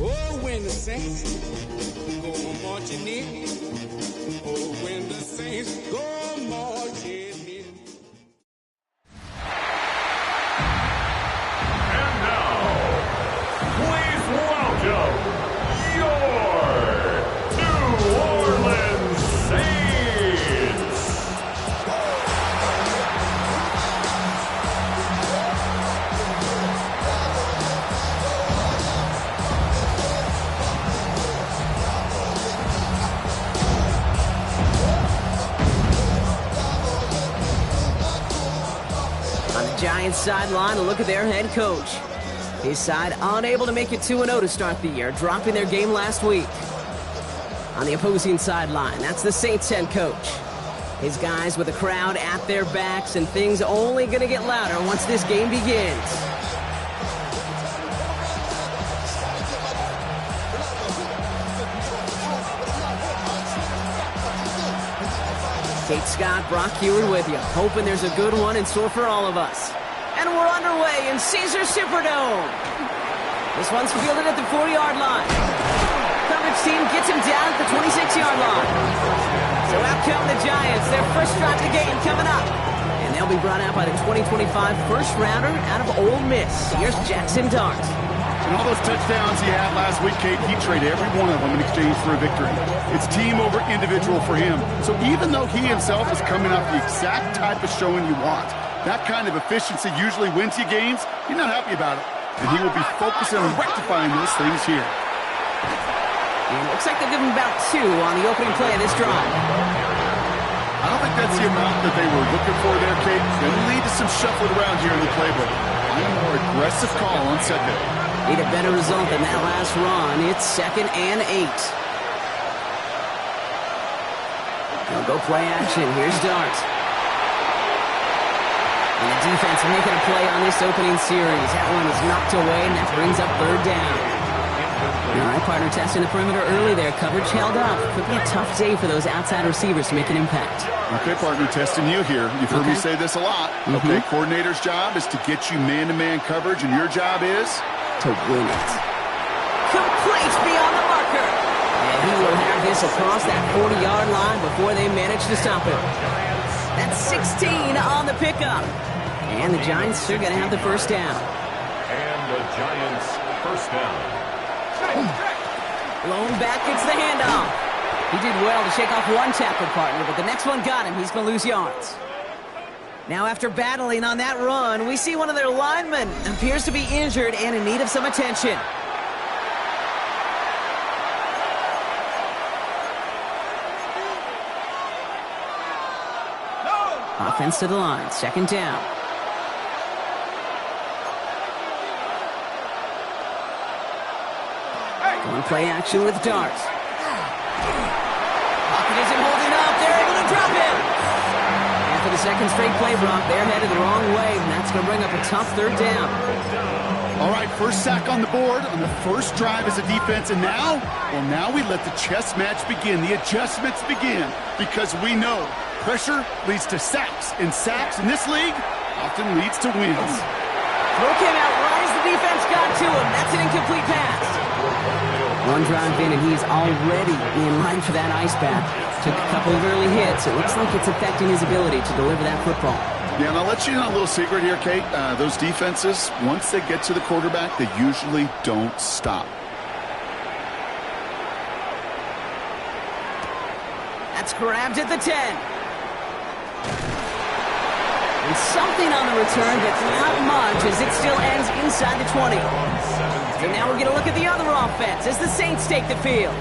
Oh, when the saints go marching in. Oh, when the saints go marching in. And now, please welcome your New Orleans Saints. Giants sideline, a look at their head coach. His side unable to make it 2-0 to start the year, dropping their game last week. On the opposing sideline, that's the Saints head coach. His guys with the crowd at their backs, and things only going to get louder once this game begins. Kate Scott, Brock Hewitt with you, hoping there's a good one in store for all of us. And we're underway in Caesar Superdome. This one's fielded at the 4-yard line. Coverage team gets him down at the 26-yard line. So out come the Giants, their first drive of the game coming up. And they'll be brought out by the 2025 first-rounder out of Ole Miss. Here's Jackson Dart. And all those touchdowns he had last week, Kate, he traded every one of them in exchange for a victory. It's team over individual for him. So even though he himself is coming off the exact type of showing you want, that kind of efficiency usually wins you games, you're not happy about it. And he will be focusing on rectifying those things here. And it looks like they'll give him about 2 on the opening play of this drive. I don't think that's the amount that they were looking for there, Kate. Going to lead to some shuffling around here in the playbook. I'm a more aggressive call on second. Need a better result than that last run. It's 2nd and 8. They'll go play action. Here's Dart. And the defense making a play on this opening series. That one is knocked away, and that brings up 3rd down. All right, partner, testing the perimeter early there. Coverage held up. Could be a tough day for those outside receivers to make an impact. Okay, partner, testing you here. You've heard me say this a lot. Okay, coordinator's job is to get you man-to-man coverage, and your job is to win it. Complete beyond the marker. And he will have this across that 40-yard line before they manage to stop him. That's 16 on the pickup. And the Giants are going to have the first down. And the Giants first down. Blown back, gets the handoff. He did well to shake off one tackle partner, but the next one got him. He's going to lose yards. Now, after battling on that run, we see one of their linemen appears to be injured and in need of some attention. Offense to the line, 2nd down. Going play action with Dart. Pocket isn't holding up. They're able to drop him. And for the second straight play, Brock. They're headed the wrong way, and that's going to bring up a tough third down. All right, first sack on the board on the first drive as a defense, and now we let the chess match begin, the adjustments begin, because we know pressure leads to sacks, and sacks in this league often leads to wins. Throw came out right as the defense got to him. That's an incomplete pass. One drive in, and he's already in line for that ice bath. Took a couple of early hits. It looks like it's affecting his ability to deliver that football. Yeah, and I'll let you in on a little secret here, Kate. Those defenses, once they get to the quarterback, they usually don't stop. That's grabbed at the 10. And something on the return, but not much, as it still ends inside the 20. So now we're going to look at the other offense as the Saints take the field.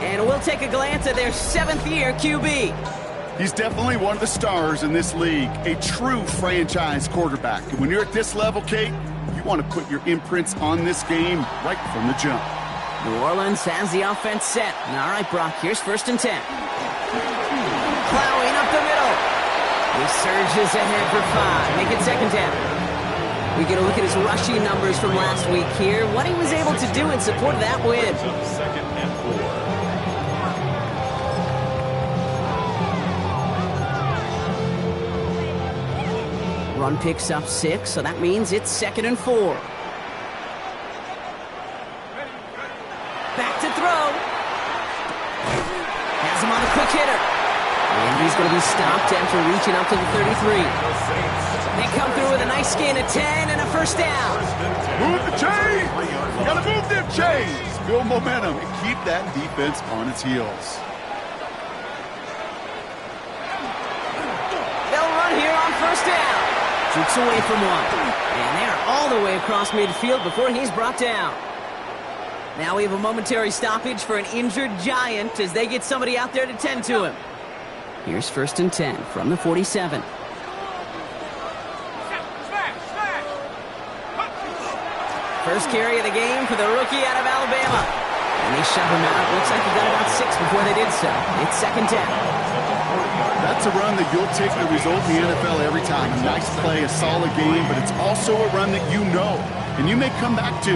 And we'll take a glance at their 7th-year QB. He's definitely one of the stars in this league, a true franchise quarterback. And when you're at this level, Kate, you want to put your imprints on this game right from the jump. New Orleans has the offense set. All right, Brock, here's 1st and 10. Plowing up the middle. He surges ahead for 5. Make it 2nd down. We get a look at his rushing numbers from last week here. What he was able to do in support of that win. 2nd and 4. Run picks up 6, so that means it's 2nd and 4. Back to throw. Has him on a quick hitter. And he's going to be stopped after reaching up to the 33. They come through with a nice gain of 10 and a 1st down. Move the chains! You gotta move them chains! Build momentum and keep that defense on its heels. They'll run here on 1st down. Jukes away from one. And they're all the way across midfield before he's brought down. Now we have a momentary stoppage for an injured Giant as they get somebody out there to tend to him. Here's 1st and 10 from the 47. First carry of the game for the rookie out of Alabama. And they shove him out. Looks like he got about 6 before they did so. It's 2nd down. That's a run that you'll take the result in the NFL every time. A nice play, a solid game, but it's also a run that you know and you may come back to,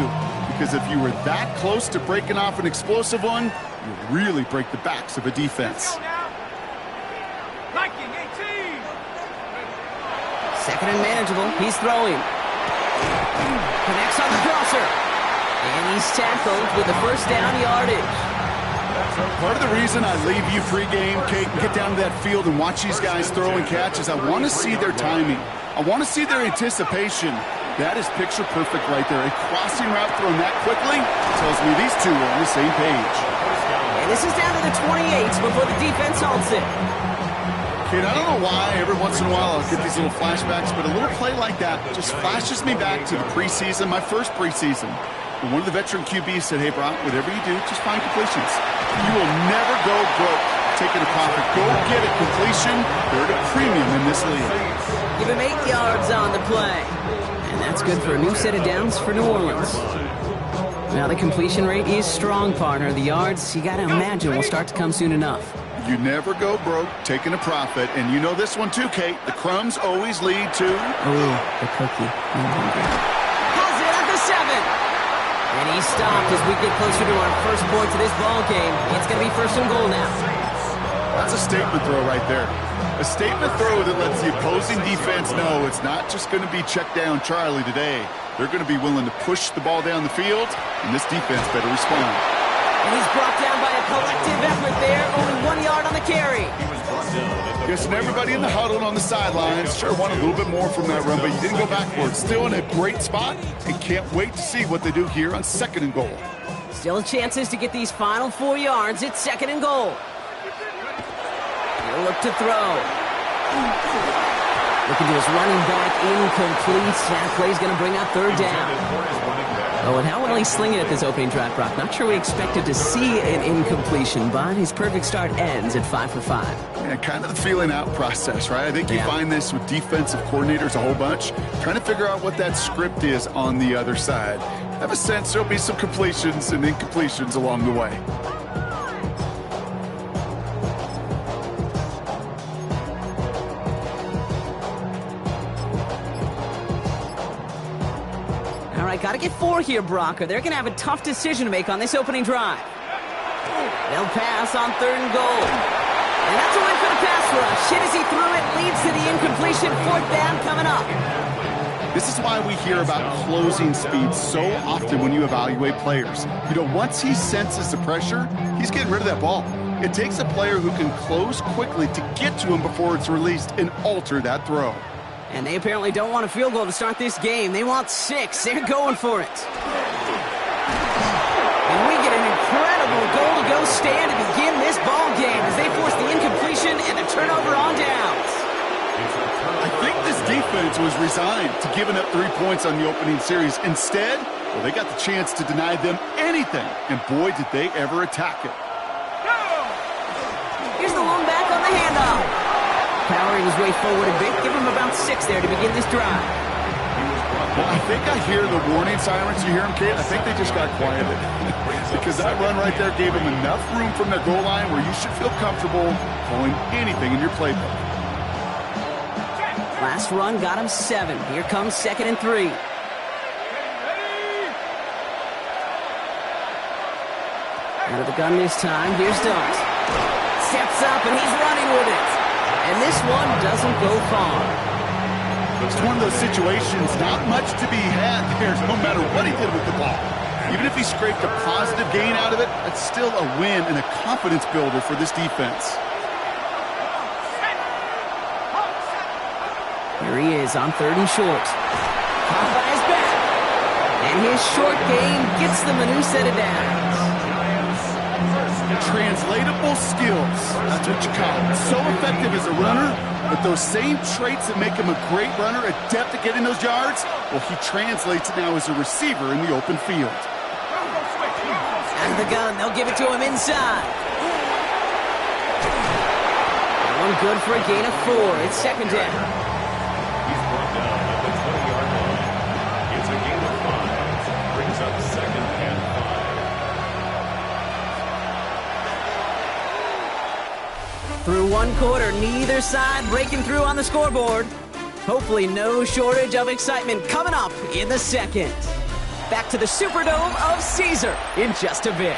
because if you were that close to breaking off an explosive one, you really break the backs of a defense. 2nd and manageable. He's throwing. Connects on the crosser. And he's tackled with the 1st down yardage. Part of the reason I leave you pregame, Kate, and get down to that field and watch these guys throw and catch is I want to see their timing. I want to see their anticipation. That is picture perfect right there. A crossing route thrown that quickly tells me these two are on the same page. And this is down to the 28s before the defense halts it. Kid, I don't know why every once in a while I'll get these little flashbacks, but a little play like that just flashes me back to the preseason, my first preseason. And one of the veteran QBs said, hey, Brock, whatever you do, just find completions. You will never go broke taking a profit. Go get a completion. They're at a premium in this league. Give him 8 yards on the play. And that's good for a new set of downs for New Orleans. Now the completion rate is strong, partner. The yards, you got to imagine, will start to come soon enough. You never go broke taking a profit. And you know this one too, Kate. The crumbs always lead to... Oh, the cookie. Has it at the 7. And he's stopped as we get closer to our first point to this ball game. It's going to be 1st and goal now. That's a statement throw right there. A statement throw that lets the opposing defense know it's not just going to be check down Charlie today. They're going to be willing to push the ball down the field, and this defense better respond. And he's brought down by a collective effort there, only 1 yard on the carry. Yes, and everybody in the huddle and on the sidelines sure wanted a little bit more from that run, but you didn't go backwards. Still in a great spot, and can't wait to see what they do here on 2nd and goal. Still chances to get these final 4 yards. It's 2nd and goal. He'll look to throw. Looking to his running back, incomplete. That play's going to bring up 3rd down. Oh, and how will he sling it at this opening drive, Brock? Not sure we expected to see an incompletion, but his perfect start ends at 5 for 5. Yeah, kind of the feeling out process, right? I think you find this with defensive coordinators a whole bunch, trying to figure out what that script is on the other side. I have a sense there'll be some completions and incompletions along the way. right, got to get 4 here, Brock, or they're going to have a tough decision to make on this opening drive. They'll pass on 3rd and goal. And that's a win for the pass rush. Hit as he threw it, leads to the incompletion. 4th down coming up. This is why we hear about closing speed so often when you evaluate players. You know, once he senses the pressure, he's getting rid of that ball. It takes a player who can close quickly to get to him before it's released and alter that throw. And they apparently don't want a field goal to start this game. They want 6. They're going for it. And we get an incredible goal-to-go stand to begin this ball game as they force the incompletion and a turnover on downs. I think this defense was resigned to giving up 3 points on the opening series. Instead, well, they got the chance to deny them anything, and boy, did they ever attack it. Here's the lone back on the handoff. Powering his way forward a bit, give him about 6 there to begin this drive. Well, I think I hear the warning sirens. You hear them, Kate? I think they just got quieted. Because that run right there gave them enough room from their goal line where you should feel comfortable calling anything in your playbook. Last run got him 7. Here comes 2nd and 3. Out of the gun this time. Here's Dart. Steps up and he's running with it. And this one doesn't go far. It's one of those situations, not much to be had there, no matter what he did with the ball. Even if he scraped a positive gain out of it, that's still a win and a confidence builder for this defense. Here he is on 3rd and short. Caught by his back. And his short game gets them a new set of downs. Translatable skills, that's what you call it. So effective as a runner, but those same traits that make him a great runner, adept at getting those yards, well, he translates now as a receiver in the open field. Out of the gun, they'll give it to him inside. One good for a gain of 4. It's 2nd down. He's brought down at the 20-yard line. It's a gain of 5. Brings up 2nd and 5. Through 1 quarter, neither side breaking through on the scoreboard. Hopefully no shortage of excitement coming up in the 2nd. Back to the Superdome of Caesar in just a bit.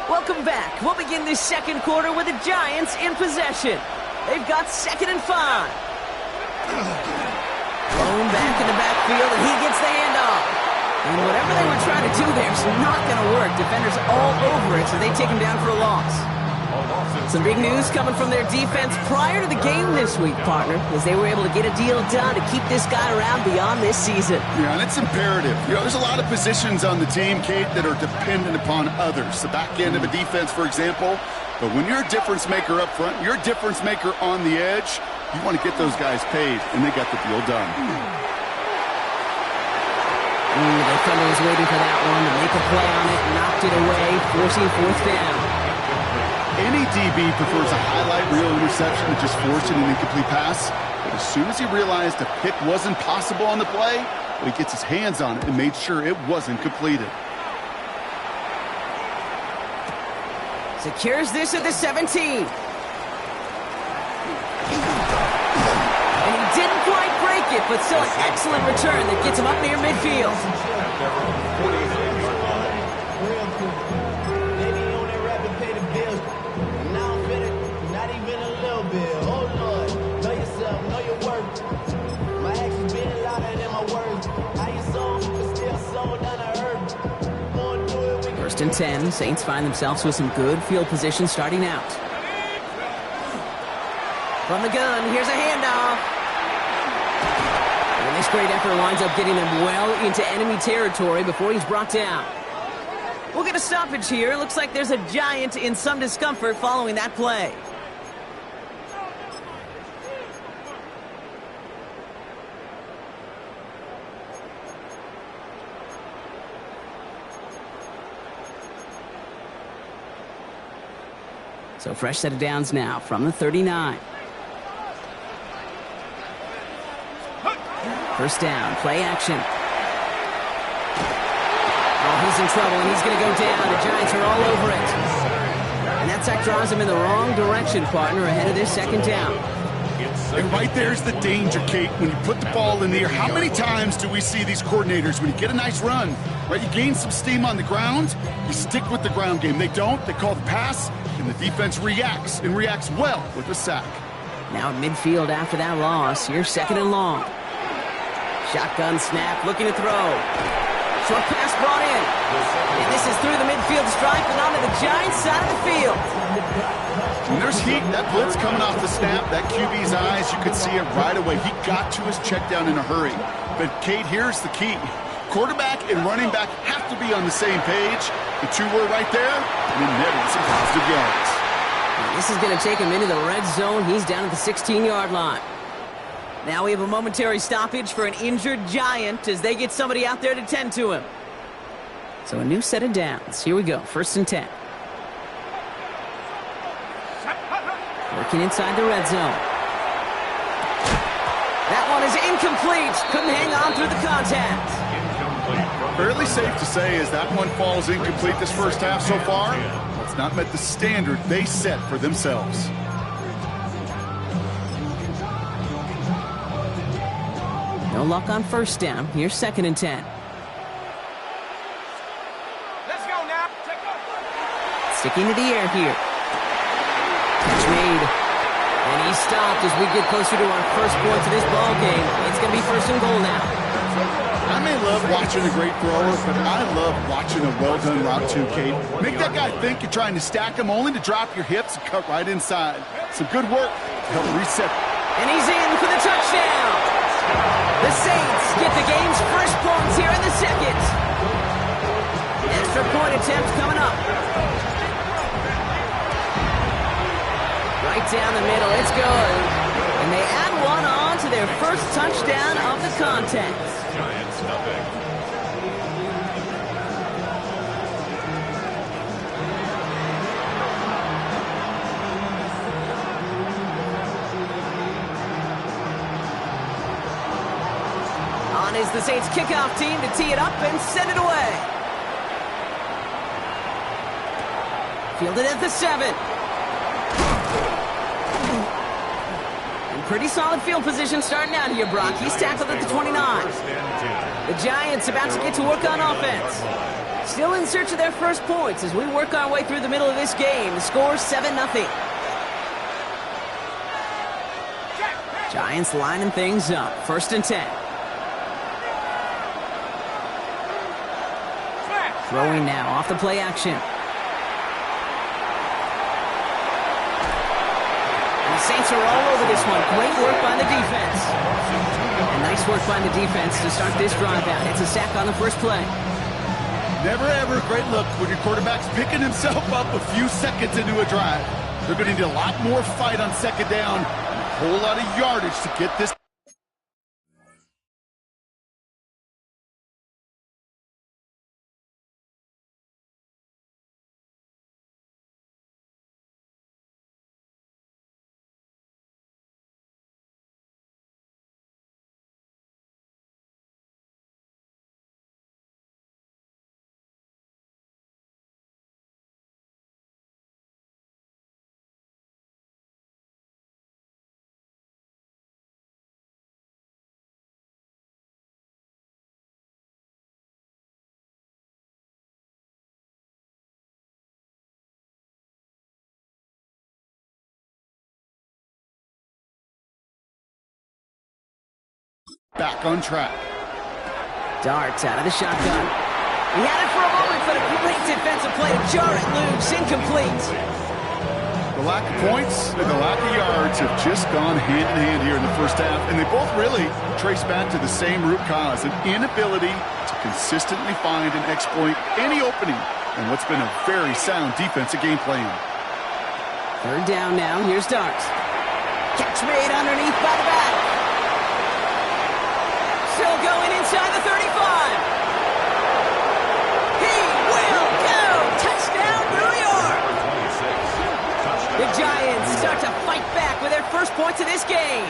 Welcome back. We'll begin this 2nd quarter with the Giants in possession. They've got 2nd and 5. Thrown back in the backfield, and he gets the handoff. And whatever they were trying to do there is not going to work. Defenders all over it, so they take him down for a loss. Some big news coming from their defense prior to the game this week, partner, as they were able to get a deal done to keep this guy around beyond this season. Yeah, and it's imperative. You know, there's a lot of positions on the team, Kate, that are dependent upon others. The back end of a defense, for example. But when you're a difference maker up front, you're a difference maker on the edge, you want to get those guys paid, and they got the deal done. The Thunder was waiting for that one to make a play on it, knocked it away, forcing 4th down. Any DB prefers a highlight reel interception to just forcing an incomplete pass. But as soon as he realized a pick wasn't possible on the play, well, he gets his hands on it and made sure it wasn't completed. Secures this at the 17. And he didn't quite break it, but still an excellent return that gets him up near midfield. First and 10, Saints find themselves with some good field position starting out. From the gun, here's a handoff. And this great effort winds up getting them well into enemy territory before he's brought down. We'll get a stoppage here. Looks like there's a Giant in some discomfort following that play. So fresh set of downs now from the 39. First down, play action. Oh, he's in trouble, and he's going to go down. The Giants are all over it. And that sack draws him in the wrong direction, partner, ahead of this 2nd down. It's And right there's the danger, Kate. When you put the ball in the air, how many times do we see these coordinators, when you get a nice run, right, you gain some steam on the ground, you stick with the ground game. They don't, they call the pass, and the defense reacts, and reacts well with a sack. Now at midfield after that loss, here's 2nd and long. Shotgun snap, looking to throw. Short pass brought in. And this is through the midfield stripe and onto the Giants side of the field. When there's heat, that blitz coming off the snap, that QB's eyes, you could see it right away. He got to his check down in a hurry. But, Kate, here's the key. Quarterback and running back have to be on the same page. The two were right there, and then netted some positive yards. Now this is going to take him into the red zone. He's down at the 16-yard line. Now we have a momentary stoppage for an injured Giant as they get somebody out there to tend to him. So a new set of downs. Here we go, 1st and 10. Working inside the red zone. That one is incomplete. Couldn't hang on through the contact. Fairly safe to say as that one falls incomplete this first half so far. It's not met the standard they set for themselves. No luck on 1st down. Here's 2nd and 10. Let's go now. Sticking to the air here. Catch made. And he's stopped as we get closer to our first point to this ball game. It's going to be 1st and goal now. I may love watching a great thrower, but I love watching a well-done route too, Kate. Make that guy think you're trying to stack him only to drop your hips and cut right inside. Some good work to help reset. And he's in for the touchdown. The Saints get the game's first points here in the 2nd. Extra point attempt coming up. Right down the middle, it's good. And they add one on to their first touchdown of the contest. Giants nothing. On is the Saints kickoff team to tee it up and send it away. Fielded at the 7. And pretty solid field position starting out here, Brock. He's tackled at the 29. The Giants about to get to work on offense. Still in search of their first points as we work our way through the middle of this game. The score 7-0. Giants lining things up. 1st and 10. Throwing now off the play action. And the Saints are all over this one. Great work by the defense. And nice work by the defense to start this drive out. It's a sack on the first play. Never ever a great look when your quarterback's picking himself up a few seconds into a drive. They're going to need a lot more fight on 2nd down. A whole lot of yardage to get this. Back on track. Darts out of the shotgun. He had it for a moment, but a great defensive play to jar it loose. Incomplete. The lack of points and the lack of yards have just gone hand in hand here in the first half, and they both really trace back to the same root cause, an inability to consistently find and exploit any opening in what's been a very sound defensive game plan. 3rd down now. Here's Darts. Catch made underneath by the back. Still going inside the 35. He will go. Touchdown, New York. The Giants start to fight back with their first points of this game.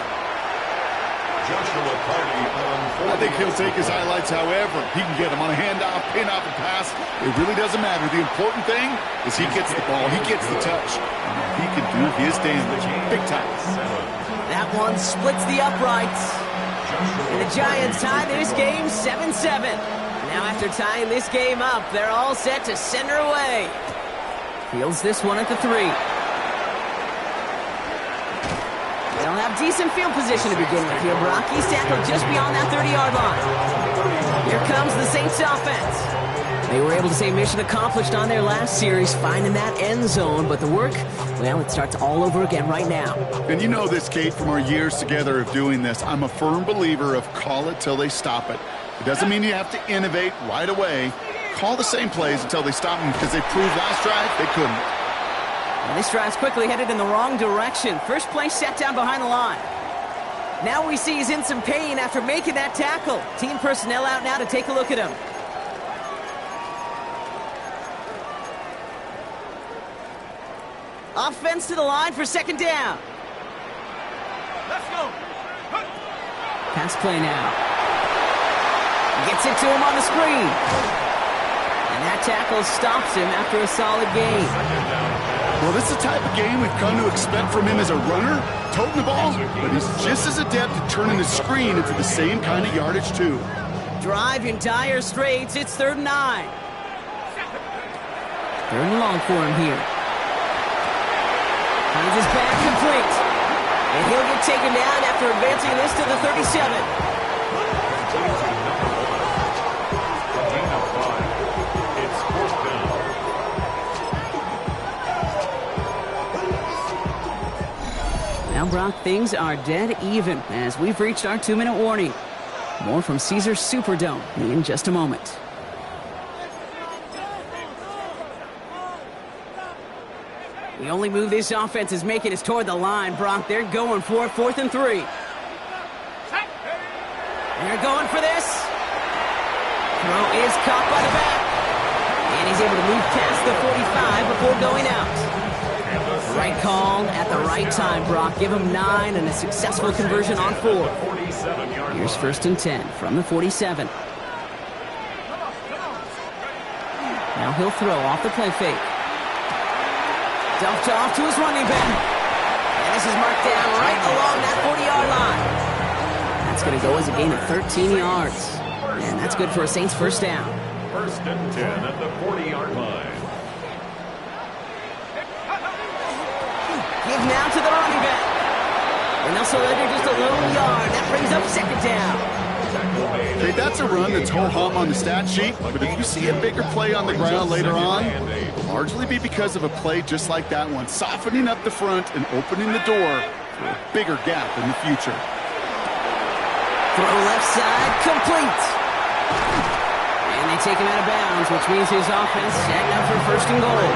I think he'll take his highlights however he can get them on a handoff, pin off, and pass. It really doesn't matter. The important thing is he gets the ball, he gets the touch, and he can do his damage big time. The That one splits the uprights. And the Giants tie this game 7-7. Now after tying this game up, they're all set to send her away. Fields this one at the 3. They'll have decent field position to begin with here. Brock, he's tackled just beyond that 30-yard line. Here comes the Saints offense. They were able to say mission accomplished on their last series, finding that end zone, but the work, well, it starts all over again right now. And you know this, Kate, from our years together of doing this. I'm a firm believer of call it till they stop it. It doesn't mean you have to innovate right away. Call the same plays until they stop them, because they proved last drive they couldn't. Well, this drive's quickly headed in the wrong direction. First play set down behind the line. Now we see he's in some pain after making that tackle. Team personnel out now to take a look at him. Offense to the line for second down. Let's go. Pass play now. Gets it to him on the screen. And that tackle stops him after a solid gain. Well, this is the type of game we've come to expect from him as a runner, toting the ball, but he's just as adept at turning the screen into the same kind of yardage, too. Drive in dire straits. It's 3rd and 9. 3rd and long for him here. Finds his back complete. And he'll get taken down after advancing this to the 37. It's 4th down. Now, Brock, things are dead even as we've reached our 2-minute warning. More from Caesars Superdome in just a moment. The only move this offense is making is toward the line, Brock. They're going for it, 4th and 3. They're going for this. Throw is caught by the back. And he's able to move past the 45 before going out. Right call at the right time, Brock. Give him 9 and a successful conversion on 4. Here's 1st and 10 from the 47. Now he'll throw off the play fake. Dumped off to his running back. And this is marked down right along that 40-yard line. That's going to go as a gain of 13 yards. And that's good for a Saints first down. 1st and 10 at the 40-yard line. Give now to the running back. And they'll surrender just a lone yard. That brings up 2nd down. Okay, that's a run that's ho-hum on the stat sheet, but if you see a bigger play on the ground later on, it'll largely be because of a play just like that one, softening up the front and opening the door for a bigger gap in the future. Throw left side, complete. And they take him out of bounds, which means his offense setting up for 1st and goal.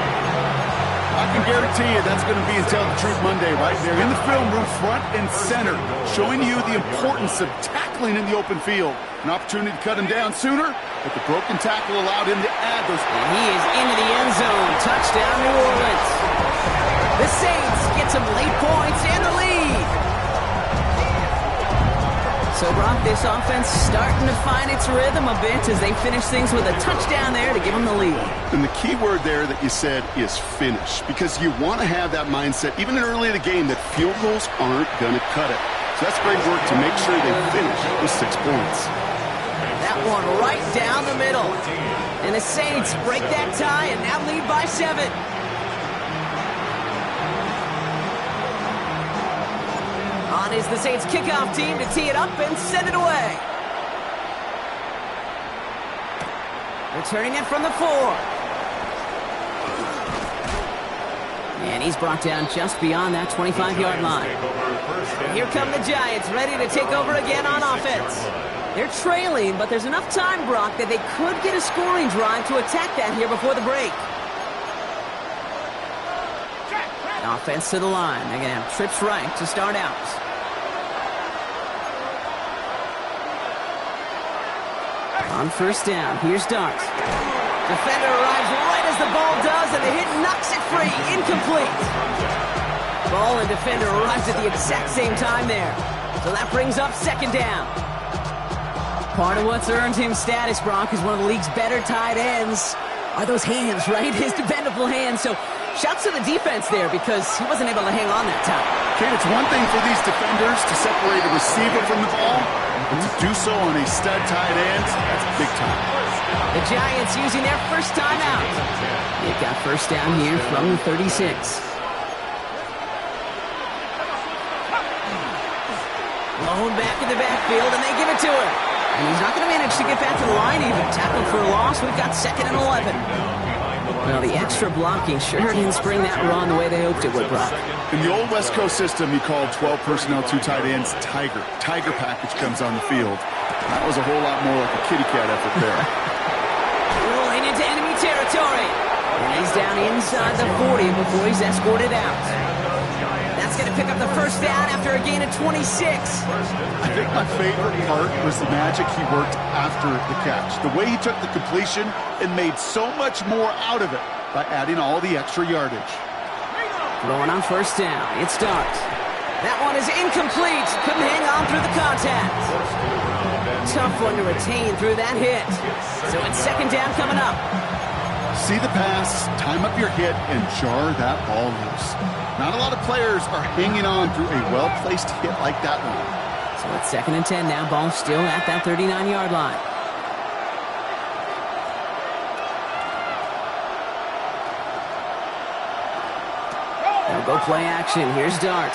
I can guarantee you that's going to be Tell the Truth Monday right there in the film room, front and center, showing you the importance of tackling in the open field. An opportunity to cut him down sooner, but the broken tackle allowed him to add those. And he is into the end zone. Touchdown, New Orleans. The Saints get some late points and the lead. So, Brock, this offense starting to find its rhythm a bit as they finish things with a touchdown there to give them the lead. And the key word there that you said is finish, because you want to have that mindset, even early in the game, that field goals aren't going to cut it. So that's great work to make sure they finish with 6 points. That one right down the middle. And the Saints break that tie and now lead by 7. On is the Saints kickoff team to tee it up and send it away. Returning it from the 4. And he's brought down just beyond that 25-yard line. And here come the Giants, ready to take over again on offense. They're trailing, but there's enough time, Brock, that they could get a scoring drive to attack that here before the break. Offense to the line. They're going to have trips right to start out. On 1st down, here's Dart. Defender arrives right as the ball does, and the hit knocks it free. Incomplete. Ball and defender arrives at the exact same time there. So that brings up 2nd down. Part of what's earned him status, Brock, is one of the league's better tight ends are those hands, right? His dependable hands. So Shouts to the defense there because he wasn't able to hang on that time. Kate, it's one thing for these defenders to separate a receiver from the ball, but to do so on a stud tight end, that's big time. The Giants using their first timeout. They've got first down here from the 36. Blown back in the backfield, and they give it to him. And he's not going to manage to get back to the line even. Tackled for a loss. We've got 2nd and 11. Well, the extra blocking sure didn't spring that run the way they hoped it would, Brock. In the old West Coast system, you called 12 personnel, 2 tight ends, Tiger. Tiger package comes on the field. That was a whole lot more like a kitty cat effort there. Rolling into enemy territory. And he's down inside the 40 before he's escorted out. That's going to pick up the first down after a gain of 26. I think my favorite part was the magic he worked after the catch. The way he took the completion and made so much more out of it by adding all the extra yardage. Throwing on first down. It starts. That one is incomplete. Couldn't hang on through the contact. Tough one to retain through that hit. So it's 2nd down coming up. See the pass, time up your hit, and jar that ball loose. Not a lot of players are hanging on through a well-placed hit like that one. So it's 2nd and 10 now. Ball still at that 39-yard line. They'll go play action. Here's Dart.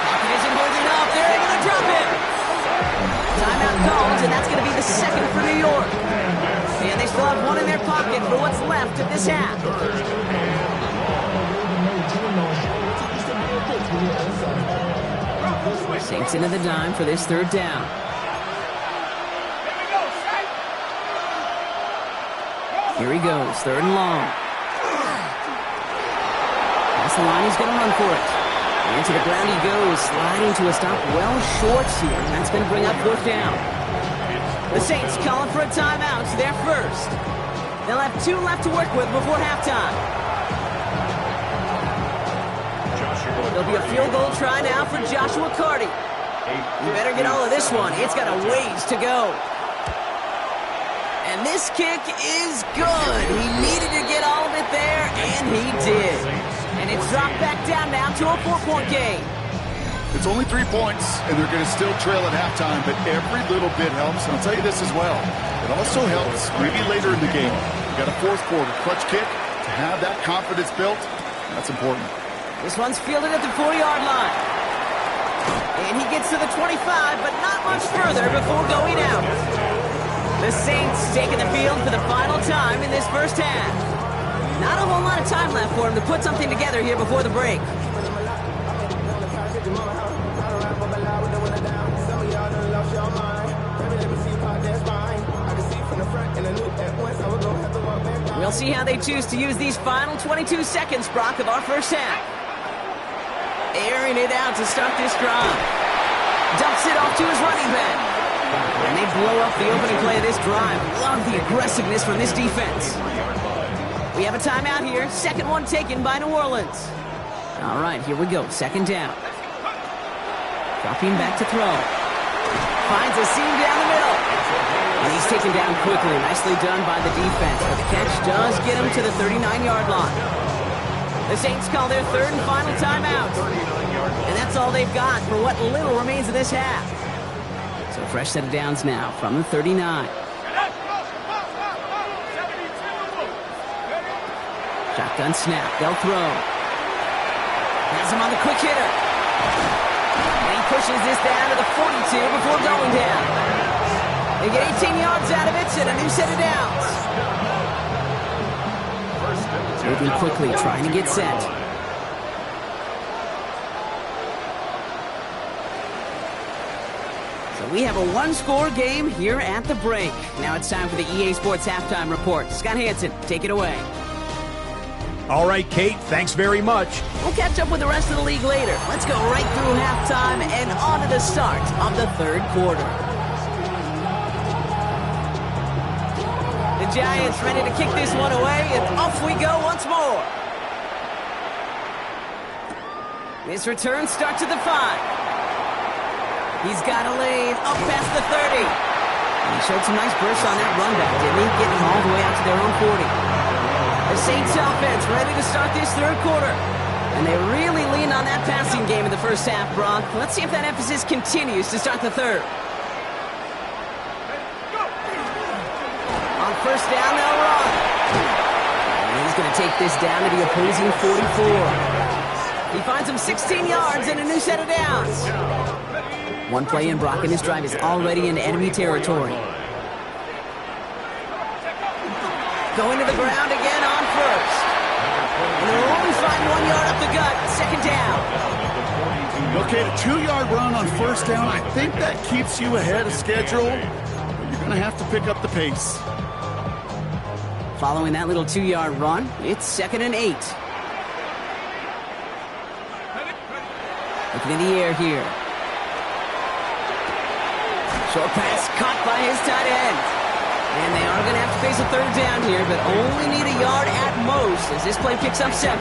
Pocket isn't holding up. They're able to drop it. Timeout called, and that's going to be the 2nd for New York. And they still have one in their pocket for what's left of this half. Saints into the dime for this 3rd down. Here he goes, 3rd and long. Past the line, he's going to run for it. And to the ground he goes, sliding to a stop well short here. And that's going to bring up 4th down. The Saints calling for a timeout, their first. They'll have 2 left to work with before halftime. There'll be a field goal try now for Joshua Carty. You better get all of this one. It's got a ways to go. And this kick is good. He needed to get all of it there, and he did. And it's dropped back down now to a 4-point game. It's only 3 points, and they're going to still trail at halftime, but every little bit helps. And I'll tell you this as well. It also helps maybe later in the game. You got a 4th quarter clutch kick. To have that confidence built, that's important. This one's fielded at the 4-yard line. And he gets to the 25, but not much further before going out. The Saints taking the field for the final time in this first half. Not a whole lot of time left for him to put something together here before the break. We'll see how they choose to use these final 22 seconds, Brock, of our first half. Airing it out to start this drive. Dumps it off to his running back. And they blow up the opening play of this drive. Love the aggressiveness from this defense. We have a timeout here. 2nd one taken by New Orleans. All right, here we go. 2nd down. Dropping back to throw. Finds a seam down the middle. And he's taken down quickly. Nicely done by the defense. But the catch does get him to the 39-yard line. The Saints call their 3rd and final timeout. And that's all they've got for what little remains of this half. So fresh set of downs now from the 39. Shotgun snap. They'll throw. Has him on the quick hitter. And he pushes this down to the 42 before going down. They get 18 yards out of it and a new set of downs. Moving quickly, trying to get set. So we have a 1-score game here at the break. Now it's time for the EA Sports Halftime Report. Scott Hansen, take it away. All right, Kate, thanks very much. We'll catch up with the rest of the league later. Let's go right through halftime and on to the start of the 3rd quarter. The Giants ready to kick this one away, and off we go once more. This return starts at the 5. He's got a lane up past the 30. And he showed some nice bursts on that run back, didn't he? Getting all the way out to their own 40. The Saints offense ready to start this third quarter. And they really leaned on that passing game in the first half, Brock. Let's see if that emphasis continues to start the third. On first down, they'll run. And he's going to take this down to the opposing 44. He finds him 16 yards and a new set of downs. One play in, Brock, and his drive is already in enemy territory. Going to the ground again on first. And they'll only find 1 yard up the gut. Second down. Okay, the 2-yard run on first down, I think that keeps you ahead of schedule. You're going to have to pick up the pace. Following that little 2-yard run, it's 2nd and 8. Looking in the air here. Short pass caught by his tight end. And they are going to have to face a third down here, but only need a yard at most as this play picks up 7.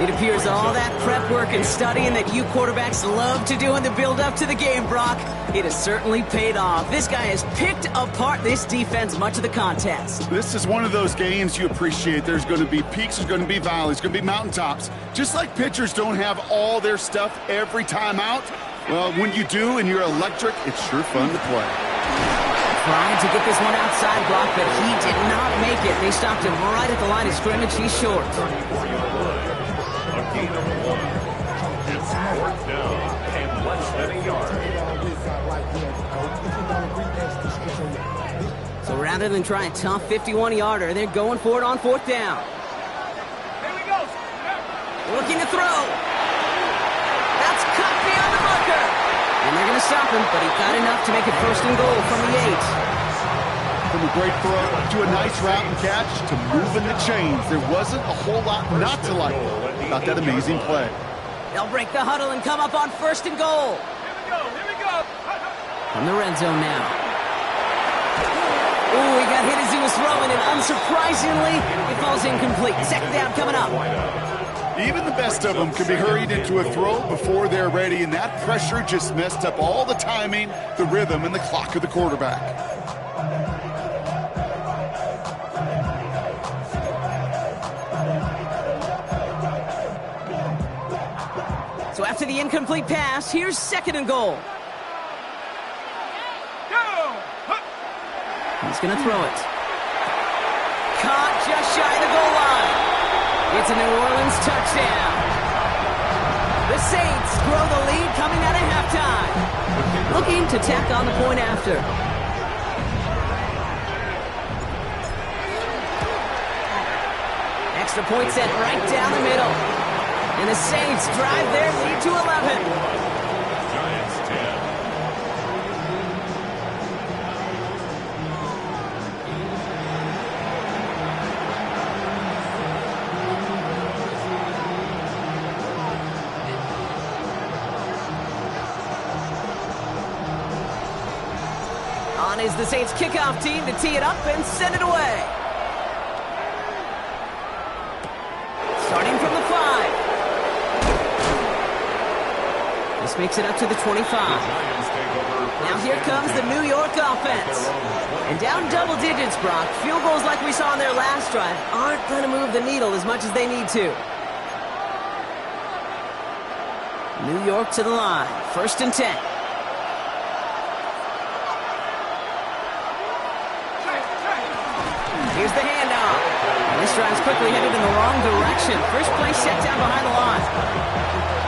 It appears all that prep work and studying that you quarterbacks love to do in the build-up to the game, Brock, it has certainly paid off. This guy has picked apart this defense much of the contest. This is one of those games you appreciate. There's going to be peaks, there's going to be valleys, there's going to be mountaintops. Just like pitchers don't have all their stuff every time out, well, when you do and you're electric, it's sure fun to play. Trying to get this one outside, Brock, but he did not make it. They stopped him right at the line of scrimmage. He's short. A gain of 1. It's 4th down and less than a yard. So rather than try a tough 51-yarder, they're going for it on 4th down. Here we go. Looking to throw. That's cut beyond the marker. And they're going to stop him, but he got enough to make it 1st and goal from the 8. From a great throw to a nice route and catch to moving the chains. There wasn't a whole lot not to like about that amazing play. They'll break the huddle and come up on 1st and goal. Here we go. From the red zone now. Ooh, he got hit as he was throwing, and unsurprisingly, it falls incomplete. 2nd down coming up. Even the best of them can be hurried into a throw before they're ready, and that pressure just messed up all the timing, the rhythm, and the clock of the quarterback. So after the incomplete pass, here's 2nd and goal. He's going to throw it. Caught just shy of the goal line. It's a New Orleans touchdown. The Saints grow the lead coming out of halftime. Looking to tack on the point after. Extra point set right down the middle. And the Saints drive their lead to 11. Giants 10. On is the Saints kickoff team to tee it up and send it away. Starting from the 5. This makes it up to the 25. Now here comes the New York offense. And down double digits, Brock. Field goals like we saw on their last drive aren't going to move the needle as much as they need to. New York to the line. 1st and 10. Here's the handoff. And this drive's quickly headed in the wrong direction. First play set down behind the line.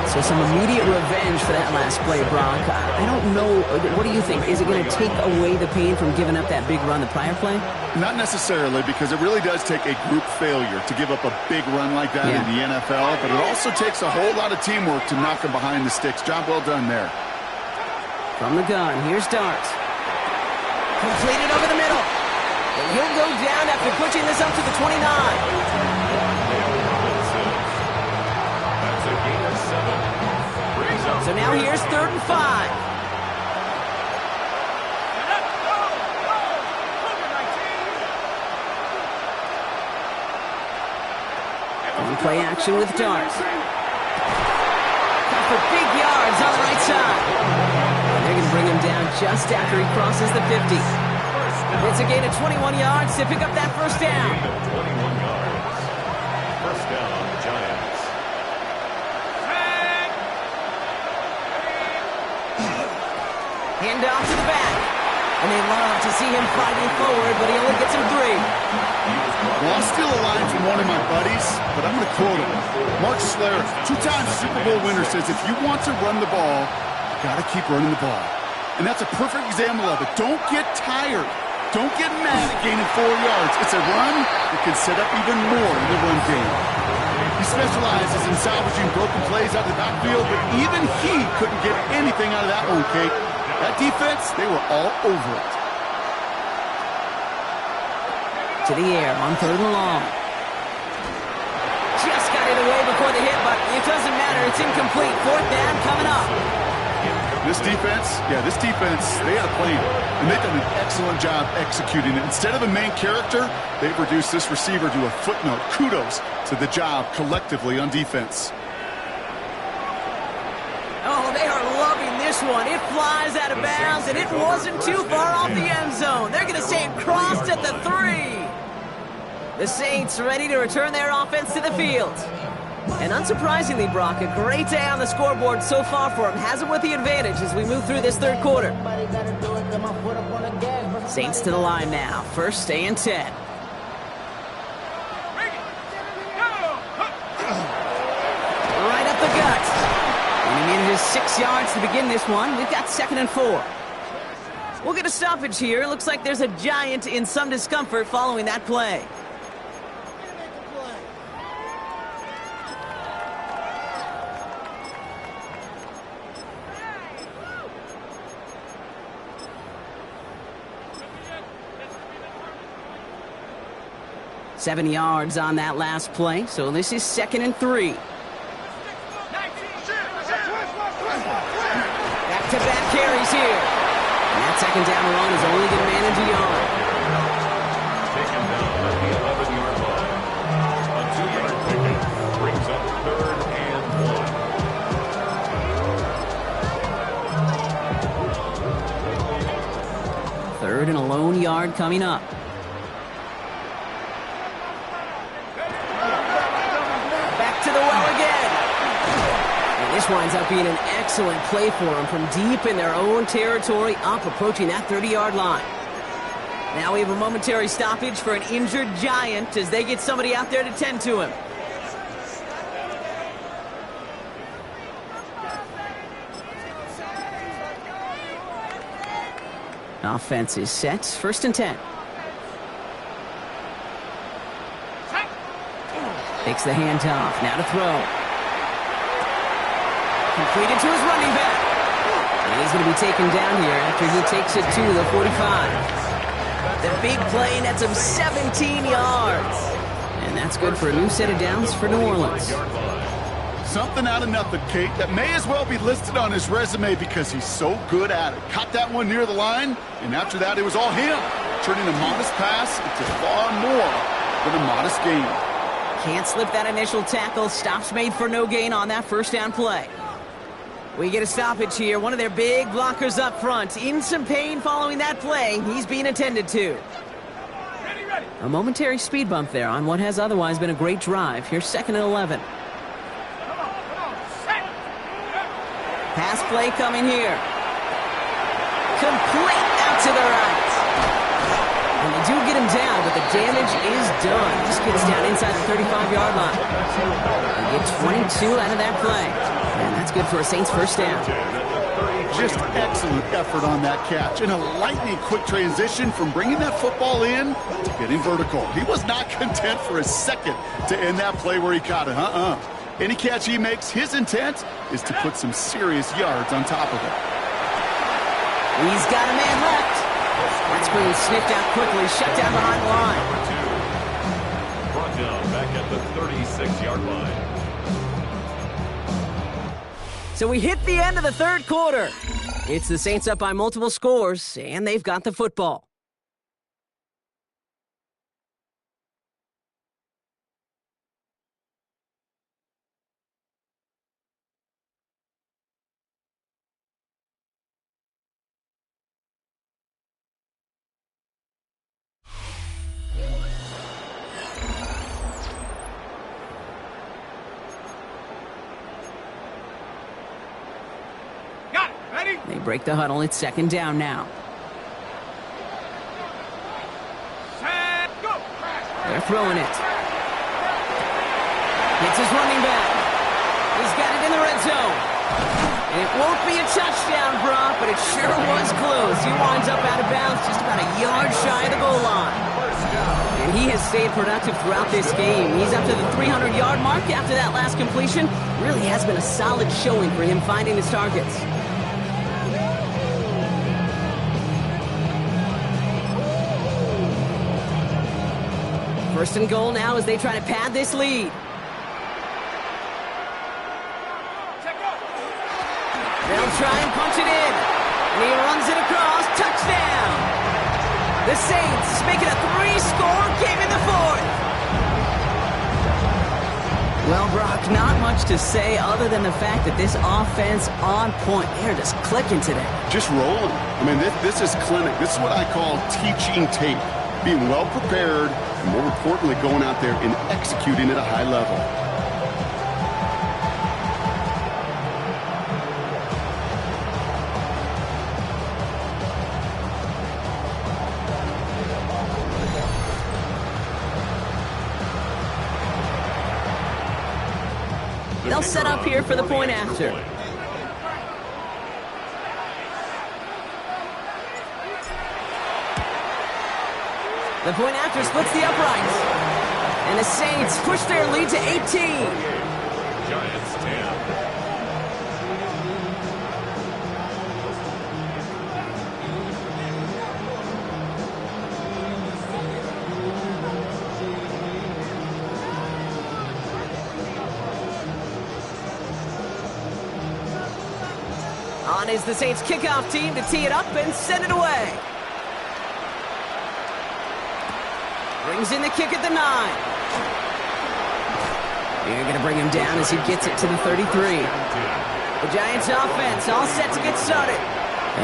So some immediate revenge for that last play, Brock. I don't know. What do you think? Is it going to take away the pain from giving up that big run the prior play? Not necessarily, because it really does take a group failure to give up a big run like that in the NFL, but it also takes a whole lot of teamwork to knock them behind the sticks. Job well done there. From the gun, here's Dart. Completed over the middle. And he'll go down after pushing this up to the 29. That's a gain of 7. Brings up So now here's 3rd and 5. On play action with Dart. Cut for big yards on the right side. They're going to bring him down just after he crosses the 50. It's a gain of 21 yards to pick up that 1st down. 21 yards. First down, Giants. Hand off to the back. And they love to see him fighting forward, but he only gets him 3. Well, I'll steal a line from one of my buddies, but I'm going to quote him. Mark Schlereth, 2-time Super Bowl winner, says if you want to run the ball, you got to keep running the ball. And that's a perfect example of it. Don't get tired. Don't get mad at gaining 4 yards. It's a run that can set up even more in the run game. He specializes in salvaging broken plays out of the backfield, but even he couldn't get anything out of that one, Kate. That defense, they were all over it. To the air on 3rd and long. Just got it away before the hit, but it doesn't matter. It's incomplete. 4th down coming up. This defense, they had a plan, and they've done an excellent job executing it. Instead of a main character, they've reduced this receiver to a footnote. Kudos to the job collectively on defense. Oh, they are loving this one. It flies out of bounds, and it wasn't too far off the end zone. They're going to say it crossed at the 3. The Saints ready to return their offense to the field. And unsurprisingly, Brock, a great day on the scoreboard so far for him. Has it with the advantage as we move through this 3rd quarter. Saints to the line now. 1st and 10. Right up the gut. And he manages 6 yards to begin this one. We've got 2nd and 4. We'll get a stoppage here. Looks like there's a Giant in some discomfort following that play. Seven yards on that last play, so this is 2nd and 3. Back-to-back carries here. And that 2nd down run is only going to manage a yard. Taken down at the 11-yard line. A 2-yard pickup brings up 3rd and 1. 3rd and a lone yard coming up. This winds up being an excellent play for them from deep in their own territory, up approaching that 30-yard line. Now we have a momentary stoppage for an injured Giant as they get somebody out there to tend to him. Offense is set. 1st and 10. Takes the handoff. Now to throw. Completed to his running back. And he's going to be taken down here after he takes it to the 45. The big play nets him 17 yards. And that's good for a new set of downs for New Orleans. Something out of nothing, Kate, that may as well be listed on his resume because he's so good at it. Caught that one near the line, and after that it was all him, turning a modest pass into far more than a modest gain. Can't slip that initial tackle. Stops made for no gain on that 1st down play. We get a stoppage here. One of their big blockers up front. In some pain following that play. He's being attended to. A momentary speed bump there on what has otherwise been a great drive. Here's 2nd and 11. Pass play coming here. Complete out to the right. And they do get him down, but the damage is done. Just gets down inside the 35-yard line. They get 22 out of that play. And that's good for a Saints 1st down. Just excellent effort on that catch. And a lightning quick transition from bringing that football in to getting vertical. He was not content for a second to end that play where he caught it. Any catch he makes, his intent is to put some serious yards on top of it. He's got a man left. That's being sniffed out quickly, shut down behind the line. Brought down back at the 36-yard line. So we hit the end of the 3rd quarter. It's the Saints up by multiple scores, and they've got the football. break the huddle. It's second down now. They're throwing it. It's his running back. He's got it in the red zone. And it won't be a touchdown, Brock, but it sure was close. He winds up out of bounds just about a yard shy of the goal line. And he has stayed productive throughout this game. He's up to the 300-yard mark after that last completion. Really has been a solid showing for him finding his targets. First and goal now as they try to pad this lead. They'll try and punch it in. And he runs it across. Touchdown! The Saints make it a 3-score game in the fourth. Well, Brock, not much to say other than the fact that this offense on point. They're just clicking today. Just rolling. I mean, this is clinic. This is what I call teaching tape. Being well prepared, and more importantly, going out there and executing at a high level. They'll set up here for the point after. The point after splits the uprights. And the Saints push their lead to 18. Giants 10. On is the Saints kickoff team to tee it up and send it away. Brings in the kick at the 9. They're going to bring him down as he gets it to the 33. The Giants offense all set to get started.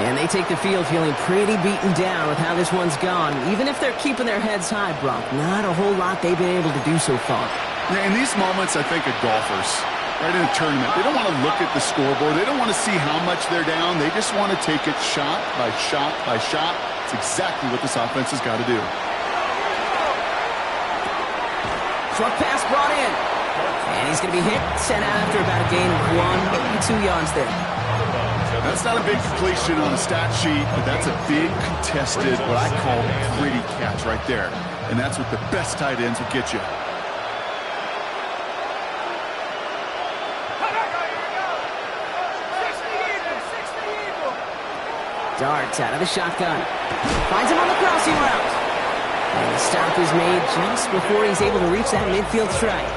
And they take the field feeling pretty beaten down with how this one's gone. Even if they're keeping their heads high, Brock, not a whole lot they've been able to do so far. Yeah, in these moments, I think of golfers, right in a tournament. They don't want to look at the scoreboard. They don't want to see how much they're down. They just want to take it shot by shot by shot. It's exactly what this offense has got to do. Short pass brought in. And he's going to be hit, sent out after about a gain of 1, maybe 2 yards there. That's not a big completion on a stat sheet, but that's a big contested, what I call gritty catch right there. And that's what the best tight ends will get you. Darts out of the shotgun. Finds him on the crossing route. And the stop is made just before he's able to reach that midfield strike.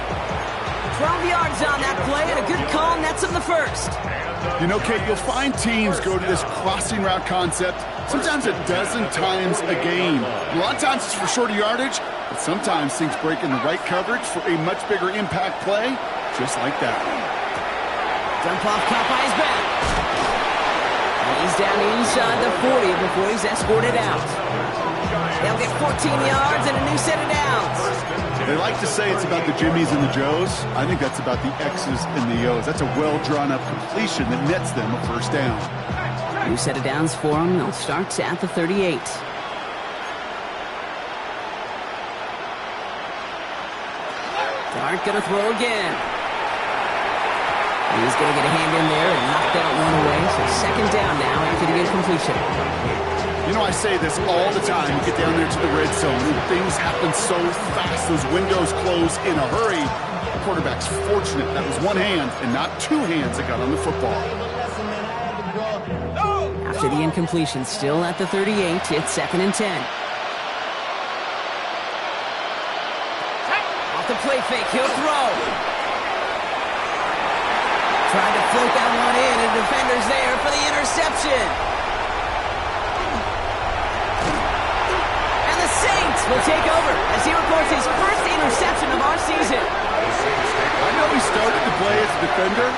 12 yards on that play, and a good call nets him the first. You know, Kate, you'll find teams go to this crossing route concept sometimes a dozen times a game. A lot of times it's for shorter yardage, but sometimes things break in the right coverage for a much bigger impact play, just like that. Dump off caught by his back. And he's down inside the 40 before he's escorted out. They'll get 14 yards and a new set of downs. They like to say it's about the Jimmies and the Joes. I think that's about the X's and the O's. That's a well-drawn-up completion that nets them a first down. New set of downs for them. They'll start at the 38. Dart gonna throw again. He's gonna get a hand in there and knock that one away. So second down now after the incompletion. You know, I say this all the time. You get down there to the red zone, and things happen so fast. Those windows close in a hurry. The quarterback's fortunate that was one hand and not two hands that got on the football. After the incompletion, still at the 38, it's second and 10. Off the play fake, he'll throw. Trying to float that one in, and defender's there for the interception. And the Saints will take over as he records his first interception of our season. I know he started to play as a defender.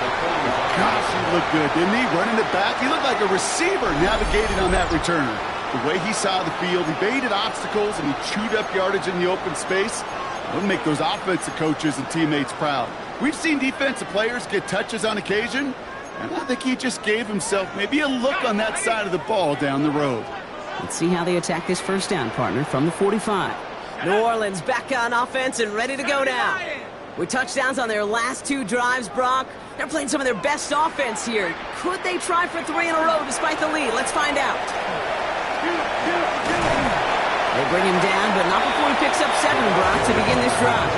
Gosh, he looked good, didn't he? Running it back. He looked like a receiver navigating on that return. The way he saw the field, he baited obstacles, and he chewed up yardage in the open space. That would make those offensive coaches and teammates proud. We've seen defensive players get touches on occasion, And I think he just gave himself maybe a look on that side of the ball down the road. Let's see how they attack this first down, partner, from the 45. New Orleans back on offense and ready to go now. With touchdowns on their last 2 drives, Brock, they're playing some of their best offense here. Could they try for 3 in a row despite the lead? Let's find out. They bring him down, but not before he picks up 7, Brock, to begin this drive.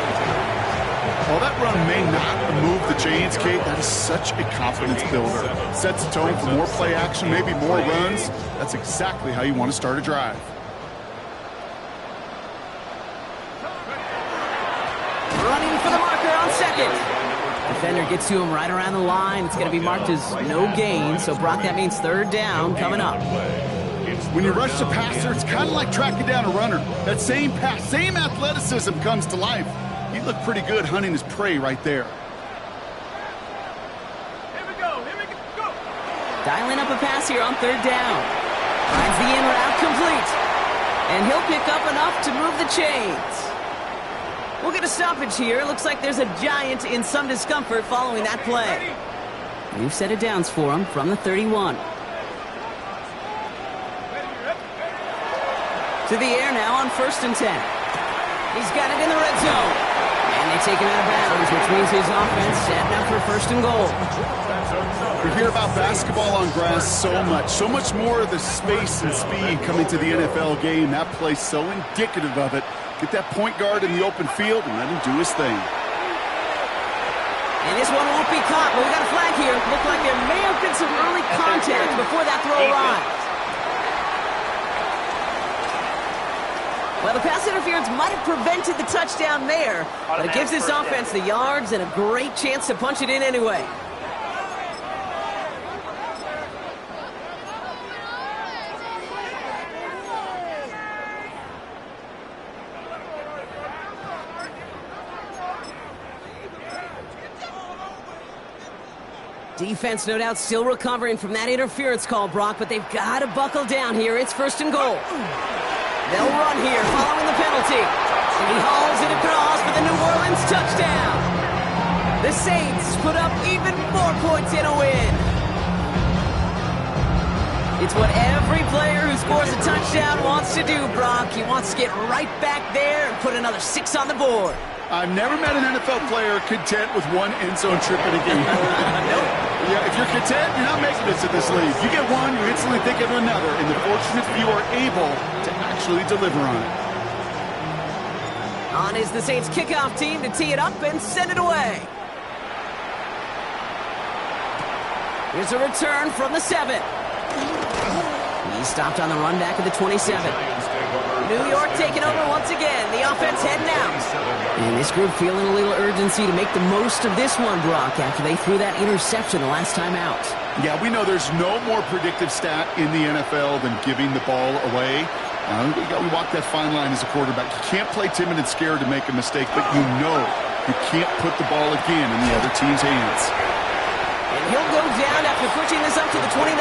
Well, that run may not move the chains, Kate. That is such a confidence builder. Sets a tone for more play action, maybe more runs. That's exactly how you want to start a drive. Running for the marker on second. Defender gets to him right around the line. It's going to be marked as no gain, so Brock, that means 3rd down coming up. When you rush the passer, it's kind of like tracking down a runner. That same pass, same athleticism comes to life. He looked pretty good hunting his prey right there. Here we go. Dialing up a pass here on 3rd down. Finds the in route complete. And he'll pick up enough to move the chains. We'll get a stoppage here. Looks like there's a Giant in some discomfort following that play. New set of downs for him from the 31. To the air now on 1st and 10. He's got it in the red zone. And they take him out of bounds, which means his offense setting up for 1st and goal. We hear about basketball on grass so much more of the space and speed coming to the NFL game. That play's so indicative of it. Get that point guard in the open field and let him do his thing. And this one won't be caught, but we got a flag here. Looked like there may have been some early contact before that throw arrived. Well, the pass interference might have prevented the touchdown there, but it gives this offense the yards and a great chance to punch it in anyway. Defense, no doubt, still recovering from that interference call, Brock, but they've got to buckle down here. It's 1st and goal. They'll run here following the penalty. And he hauls it across for the New Orleans touchdown. The Saints put up even more points in a win. It's what every player who scores a touchdown wants to do, Brock. He wants to get right back there and put another 6 on the board. I've never met an NFL player content with 1 end zone trip in a game. Nope. Yeah, if you're content, you're not making it to this league. You get one, you instantly think of another, and the fortunate few are able to actually deliver on it. On is the Saints kickoff team to tee it up and send it away. Here's a return from the 7. He's stopped on the run back of the 27. New York taking over once again. The offense heading out. And this group feeling a little urgency to make the most of this one, Brock, after they threw that interception the last time out. Yeah, we know there's no more predictive stat in the NFL than giving the ball away. We walk that fine line as a quarterback. You can't play timid and scared to make a mistake, but you know you can't put the ball again in the other team's hands. And he'll go down after pushing this up to the 29.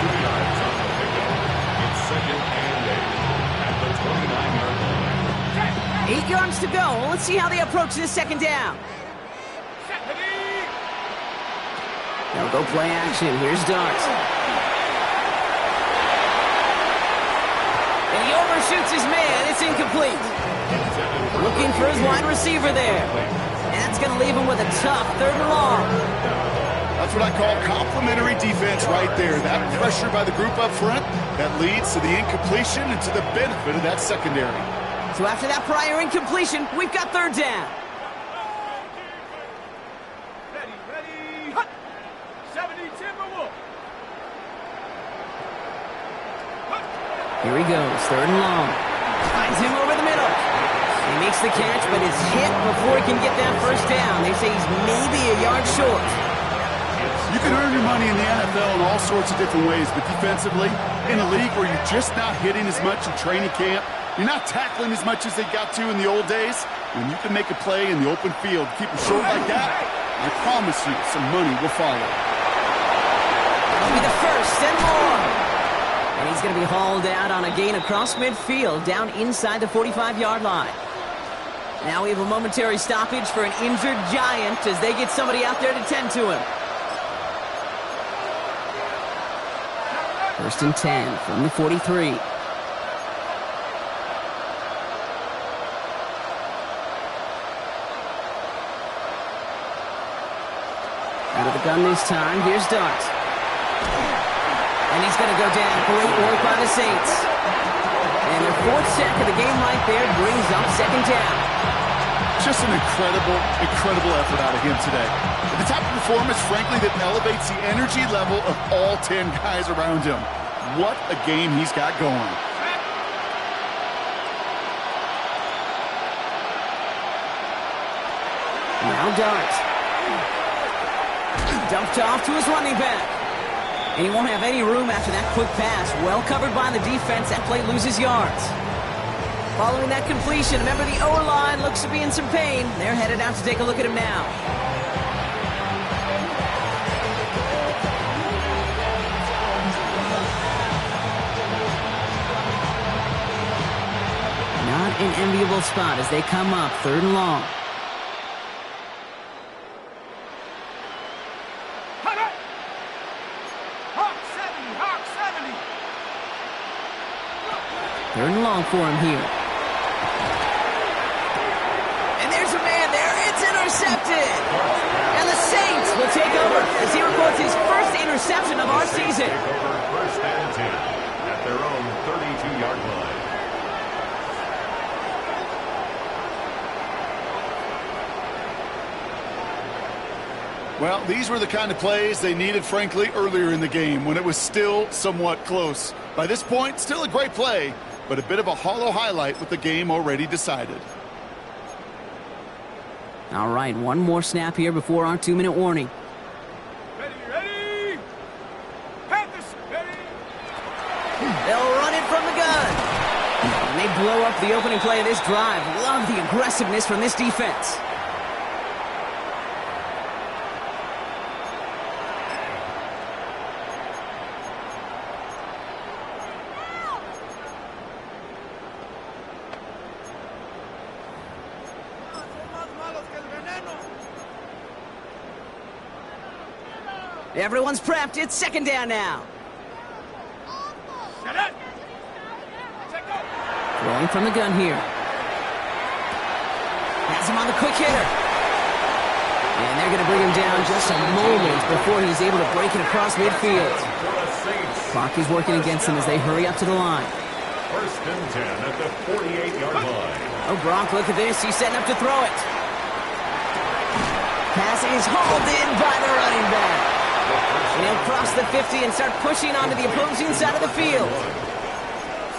2 yards on the pickup. It's 2nd and 8 at the 29-yard line. 8 yards to go. Let's see how they approach this 2nd down. They'll go play action. Here's Dart. And he overshoots his man. It's incomplete. Looking for his wide receiver there. And that's going to leave him with a tough 3rd and long. That's what I call complimentary defense right there. That pressure by the group up front, that leads to the incompletion and to the benefit of that secondary. So after that prior incompletion, we've got 3rd down. Ready. 70 Timberwolves. Here he goes, 3rd and long. Finds him over the middle. He makes the catch, but is hit before he can get that 1st down. They say he's maybe a yard short. You can earn your money in the NFL in all sorts of different ways, but defensively, in a league where you're just not hitting as much in training camp, you're not tackling as much as they got to in the old days, when you can make a play in the open field, keep them short like that, I promise you some money will follow. That'll be the 1st and more. And he's going to be hauled out on a gain across midfield, down inside the 45-yard line. Now we have a momentary stoppage for an injured Giant as they get somebody out there to tend to him. 1st and 10 from the 43. Out of the gun this time. Here's Dart. And he's going to go down. Great work by the Saints. And their 4th sack of the game right there brings up 2nd down. Just an incredible effort out of him today. The type of performance, frankly, that elevates the energy level of all 10 guys around him. What a game he's got going. Now Dart. Dumped off to his running back. And he won't have any room after that quick pass. Well covered by the defense. That play loses yards. Following that completion, remember the O-line looks to be in some pain. They're headed out to take a look at him now. Not an enviable spot as they come up 3rd and long. Third and long for him here. And there's a man there. It's intercepted. And the Saints will take over as he records his first interception of our season. First and 10 at their own 32-yard line. Well, these were the kind of plays they needed, frankly, earlier in the game when it was still somewhat close. By this point, still a great play, but a bit of a hollow highlight with the game already decided. All right, one more snap here before our 2-minute warning. Ready! Panthers, ready! They'll run it from the gun. And they blow up the opening play of this drive. Love the aggressiveness from this defense. Everyone's prepped. It's 2nd down now. Throwing from the gun here. Has him on the quick hitter. And they're going to bring him down just a moment before he's able to break it across midfield. Clock is working against them as they hurry up to the line. 1st and 10 at the 48-yard line. Oh, Gronk, look at this. He's setting up to throw it. Pass is hauled in by the running back. And he'll cross the 50 and start pushing onto the opposing side of the field.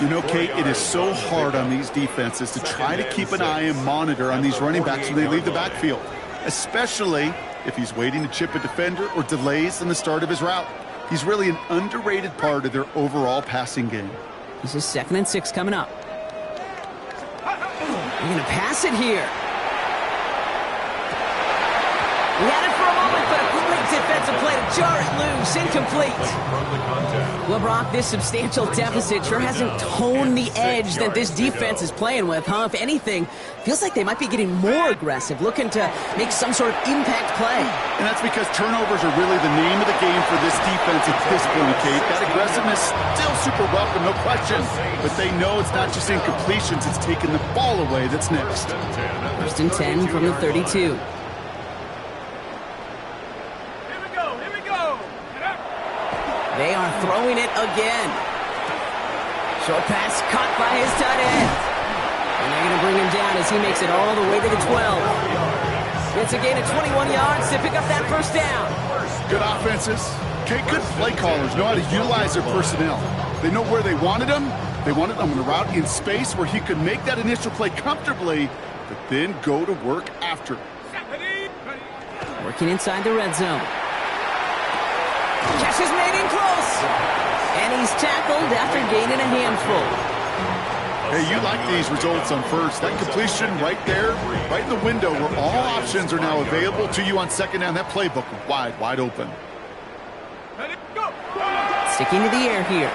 You know, Kate, it is so hard on these defenses to try to keep an eye and monitor on these running backs when they leave the backfield, especially if he's waiting to chip a defender or delays in the start of his route. He's really an underrated part of their overall passing game. This is 2nd and 6 coming up. They're going to pass it here. He had it for a moment, but a great defensive play to jar it loose. Incomplete. Well, Brock, this substantial deficit sure hasn't toned the edge that this defense is playing with, huh? If anything, feels like they might be getting more aggressive, looking to make some sort of impact play. And that's because turnovers are really the name of the game for this defense at this point, Kate. That aggressiveness still super welcome, no question. But they know it's not just incompletions, it's taking the ball away that's next. 1st and 10 from the 32. They are throwing it again. Short pass caught by his tight end. And they're going to bring him down as he makes it all the way to the 12. It's a gain of 21 yards to pick up that 1st down. Good offenses. Okay, good play callers know how to utilize their personnel. They know where they wanted him. They wanted him on the route in space where he could make that initial play comfortably, but then go to work after. Working inside the red zone. Catch is made in close. And he's tackled after gaining a handful. Hey, you like these results on first. That completion right there, right in the window where all options are now available to you on 2nd down. That playbook wide open. Sticking to the air here.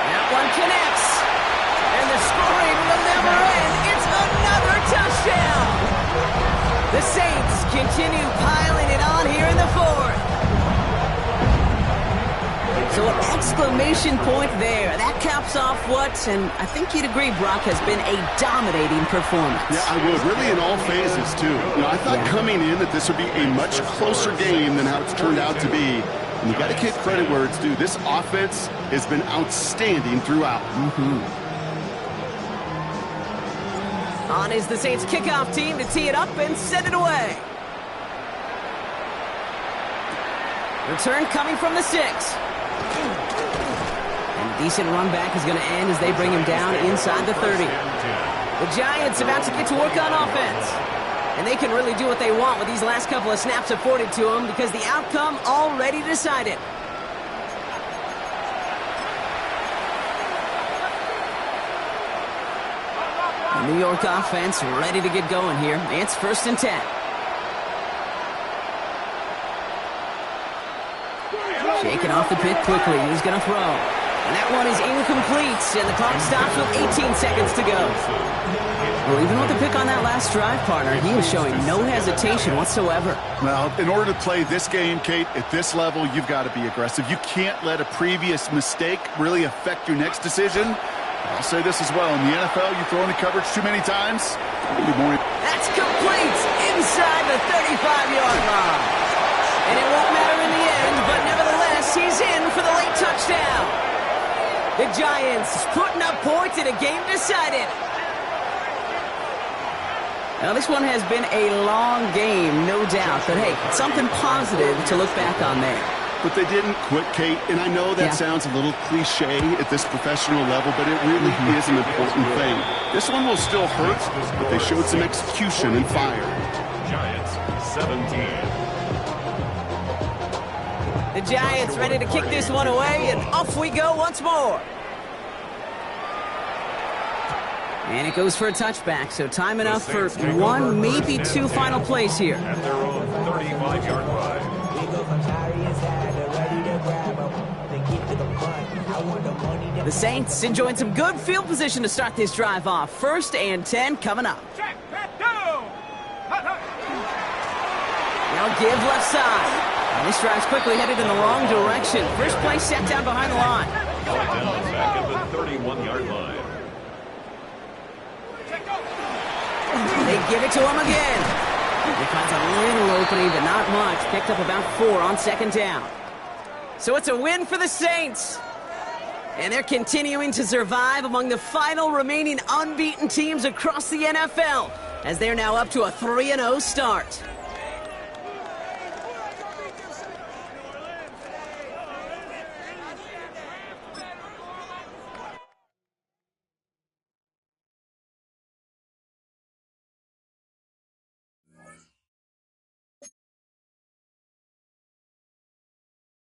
That one connects. And the scoring will never end. It's another touchdown. continue piling it on here in the fourth. So an exclamation point there. That caps off what, and I think you'd agree, Brock, has been a dominating performance. Yeah, I would. Really in all phases, too. I thought coming in that this would be a much closer game than how it's turned out to be. And you got to give credit where it's due. This offense has been outstanding throughout. On is the Saints kickoff team to tee it up and send it away. Return coming from the 6. And a decent run back is going to end as they bring him down inside the 30. The Giants about to get to work on offense. And they can really do what they want with these last couple of snaps afforded to them because the outcome already decided. The New York offense ready to get going here. It's 1st and 10. Shaking off the pit quickly. He's going to throw. And that one is incomplete. And the clock stops with 18 seconds to go. Well, even with the pick on that last drive, partner, he was showing no hesitation whatsoever. Well, in order to play this game, Kate, at this level, you've got to be aggressive. You can't let a previous mistake really affect your next decision. I'll say this as well. In the NFL, you throw into coverage too many times. That's complete inside the 35-yard line. And it won't matter in the end, but nevertheless, he's in for the late touchdown. The Giants putting up points in a game decided. Now, this one has been a long game, no doubt. But, hey, something positive to look back on there. But they didn't quit, Kate, and I know that sounds a little cliche at this professional level, but it really is an important thing. This one will still hurt, but they showed some execution and fire. Giants 17. The Giants ready to kick this one away, and off we go once more. And it goes for a touchback, so time enough for one, maybe two final plays here. At their own 35-yard line. The Saints enjoying some good field position to start this drive off. 1st and 10 coming up. Now give left side. And this drive's quickly headed in the wrong direction. First play set down behind the line. Down back at the 31-yard line. They give it to him again. He finds a little opening, but not much. Picked up about 4 on 2nd down. So it's a win for the Saints. And they're continuing to survive among the final remaining unbeaten teams across the NFL, as they're now up to a 3-0 start.